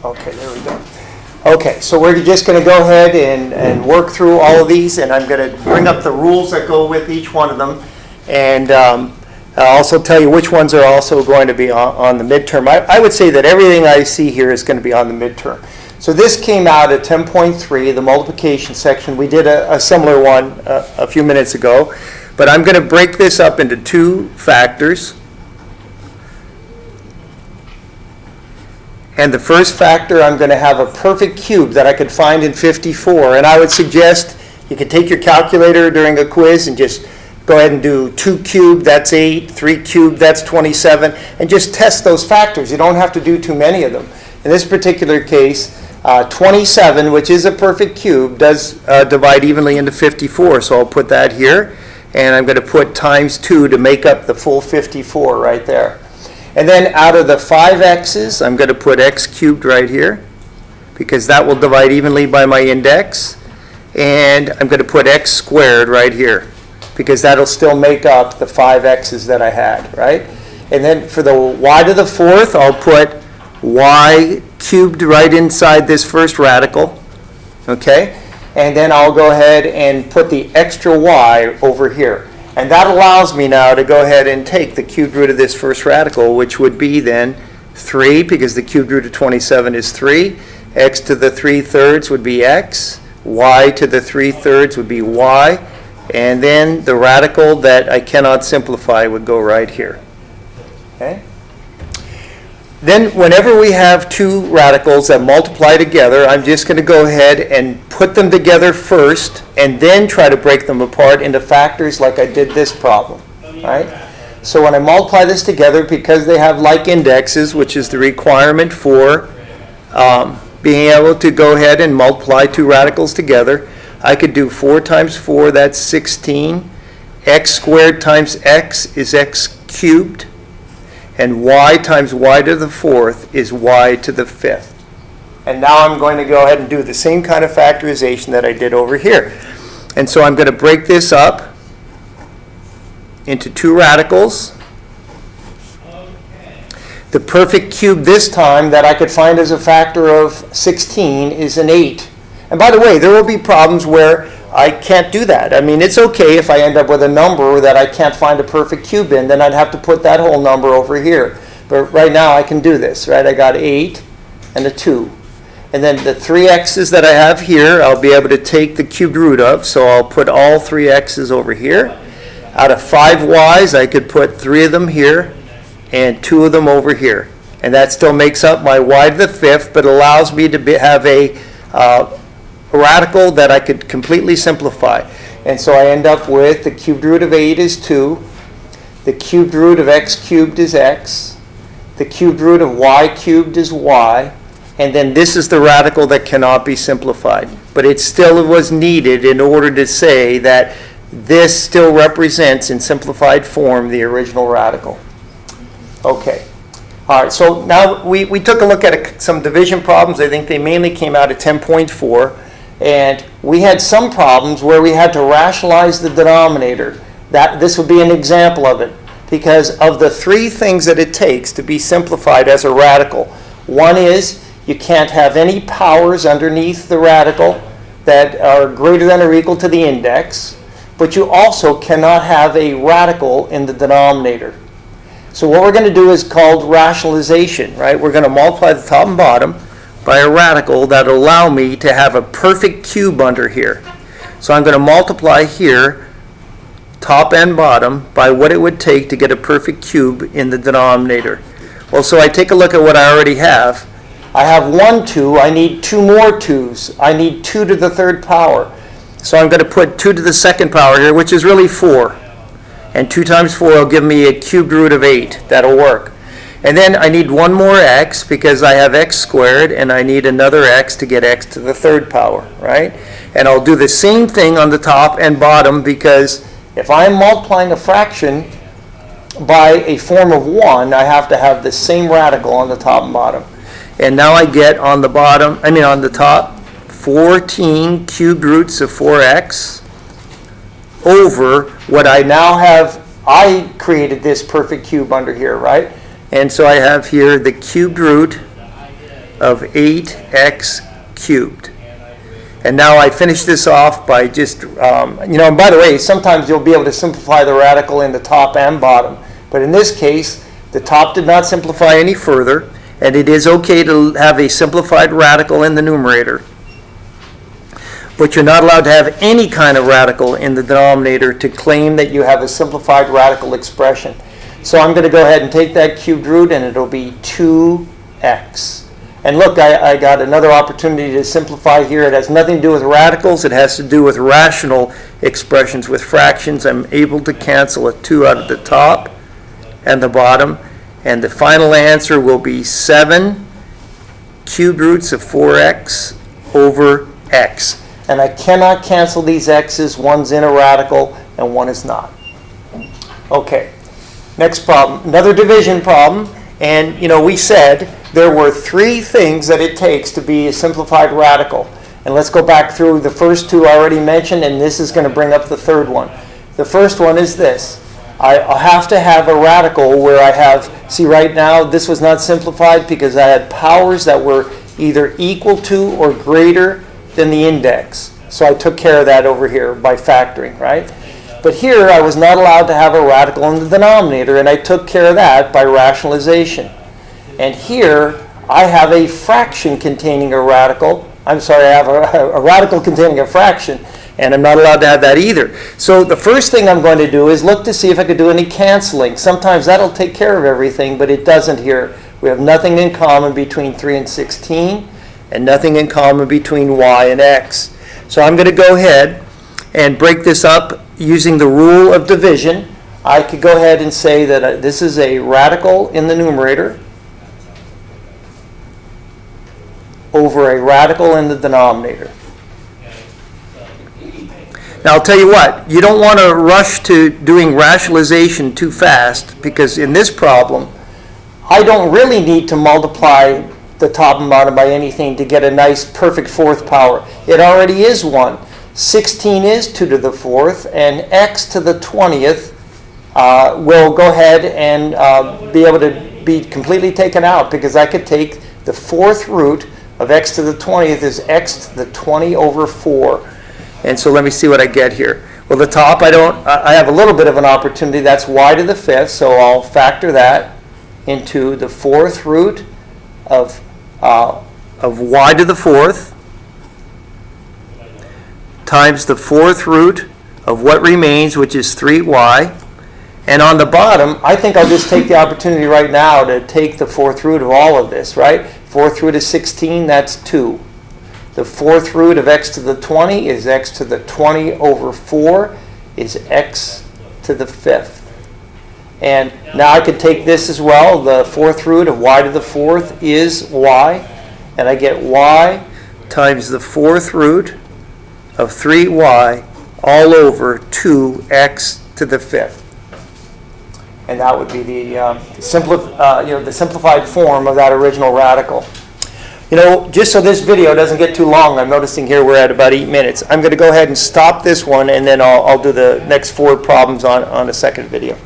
Okay, there we go. Okay, so we're just going to go ahead and work through all of these, and I'm going to bring up the rules that go with each one of them, and I'll also tell you which ones are also going to be on the midterm. I would say that everything I see here is going to be on the midterm. So this came out at 10.3, the multiplication section. We did a similar one a few minutes ago, but I'm going to break this up into two factors. And the first factor, I'm going to have a perfect cube that I could find in 54. And I would suggest you could take your calculator during a quiz and just go ahead and do 2 cubed, that's 8, 3 cubed, that's 27, and just test those factors. You don't have to do too many of them. In this particular case, 27, which is a perfect cube, does divide evenly into 54. So I'll put that here. And I'm going to put times 2 to make up the full 54 right there. And then out of the 5 x's, I'm going to put x cubed right here, because that will divide evenly by my index. And I'm going to put x squared right here, because that'll still make up the 5 x's that I had, right? And then for the y to the 4th, I'll put y cubed right inside this first radical, okay? And then I'll go ahead and put the extra y over here. And that allows me now to go ahead and take the cubed root of this first radical, which would be then 3, because the cubed root of 27 is 3. X to the 3/3 would be x. Y to the 3/3 would be y. And then the radical that I cannot simplify would go right here. Okay? Then whenever we have two radicals that multiply together, I'm just going to go ahead and put them together first and then try to break them apart into factors like I did this problem, right? So when I multiply this together, because they have like indexes, which is the requirement for being able to go ahead and multiply two radicals together, I could do 4 times 4, that's 16. X squared times x is x cubed. And y times y to the 4th is y to the 5th. And now I'm going to go ahead and do the same kind of factorization that I did over here. And so I'm going to break this up into two radicals. The perfect cube this time that I could find as a factor of 16 is an 8. And by the way, there will be problems where I can't do that. I mean, it's okay if I end up with a number that I can't find a perfect cube in, then I'd have to put that whole number over here. But right now I can do this, right? I got 8 and a 2. And then the 3 x's that I have here, I'll be able to take the cubed root of, so I'll put all 3 x's over here. Out of 5 y's, I could put 3 of them here and 2 of them over here. And that still makes up my y to the 5th, but allows me to have a radical that I could completely simplify. And so I end up with the cubed root of 8 is 2. The cubed root of x cubed is x. The cubed root of y cubed is y. And then this is the radical that cannot be simplified. But it still was needed in order to say that this still represents in simplified form the original radical. Okay. All right, so now we took a look at some division problems. I think they mainly came out at 10.4. And we had some problems where we had to rationalize the denominator. This would be an example of it. Because of the 3 things that it takes to be simplified as a radical. One is you can't have any powers underneath the radical that are greater than or equal to the index. But you also cannot have a radical in the denominator. So what we're going to do is called rationalization, right? We're going to multiply the top and bottom by a radical that will allow me to have a perfect cube under here. So I'm going to multiply here, top and bottom, by what it would take to get a perfect cube in the denominator. Well, so I take a look at what I already have. I have 1 2. I need 2 more 2's. I need 2 to the 3rd power. So I'm going to put 2 to the 2nd power here, which is really 4. And 2 times 4 will give me a cubed root of 8. That'll work. And then I need 1 more x because I have x squared, and I need another x to get x to the 3rd power, right? And I'll do the same thing on the top and bottom, because if I'm multiplying a fraction by a form of 1, I have to have the same radical on the top and bottom. And now I get on the top, 14 cubed roots of 4x over what I now have. I created this perfect cube under here, right? And so I have here the cubed root of 8x cubed. And now I finish this off by just, and by the way, sometimes you'll be able to simplify the radical in the top and bottom. But in this case, the top did not simplify any further, and it is okay to have a simplified radical in the numerator. But you're not allowed to have any kind of radical in the denominator to claim that you have a simplified radical expression. So I'm going to go ahead and take that cubed root, and it'll be 2x. And look, I got another opportunity to simplify here. It has nothing to do with radicals. It has to do with rational expressions with fractions. I'm able to cancel a 2 out of the top and the bottom. And the final answer will be 7 cubed roots of 4x over x. And I cannot cancel these x's. One's in a radical and one is not. Okay, next problem. Another division problem. And, we said there were 3 things that it takes to be a simplified radical. And let's go back through the first 2 I already mentioned, and this is going to bring up the third one. The first one is this. I'll have to have a radical where I have, see right now, this was not simplified because I had powers that were either equal to or greater than the index. So I took care of that over here by factoring, right? But here I was not allowed to have a radical in the denominator, and I took care of that by rationalization. And here I have a fraction containing a radical. I'm sorry, I have a radical containing a fraction, and I'm not allowed to have that either. So the first thing I'm going to do is look to see if I could do any canceling. Sometimes that'll take care of everything, but it doesn't here. We have nothing in common between 3 and 16, and nothing in common between y and x. So I'm going to go ahead and break this up using the rule of division. I could go ahead and say that this is a radical in the numerator over a radical in the denominator. Now I'll tell you what, you don't want to rush to doing rationalization too fast, because in this problem, I don't really need to multiply the top and bottom by anything to get a nice perfect fourth power. It already is 1. 16 is 2 to the 4th, and x to the 20th will go ahead and be able to be completely taken out, because I could take the 4th root of x to the 20th is x to the 20 over 4. And so let me see what I get here. Well, the top, I have a little bit of an opportunity. That's y to the 5th, so I'll factor that into the 4th root of y to the 4th times the 4th root of what remains, which is 3y. And on the bottom, I think I'll just take the opportunity right now to take the 4th root of all of this, right? 4th root of 16, that's 2. The 4th root of x to the 20 is x to the 20 over 4 is x to the 5th. And now I could take this as well. The 4th root of y to the 4th is y. And I get y times the 4th root of 3y all over 2x to the 5th. And that would be the simplified form of that original radical. Just so this video doesn't get too long, I'm noticing here we're at about 8 minutes. I'm going to go ahead and stop this one, and then I'll do the next 4 problems on a second video.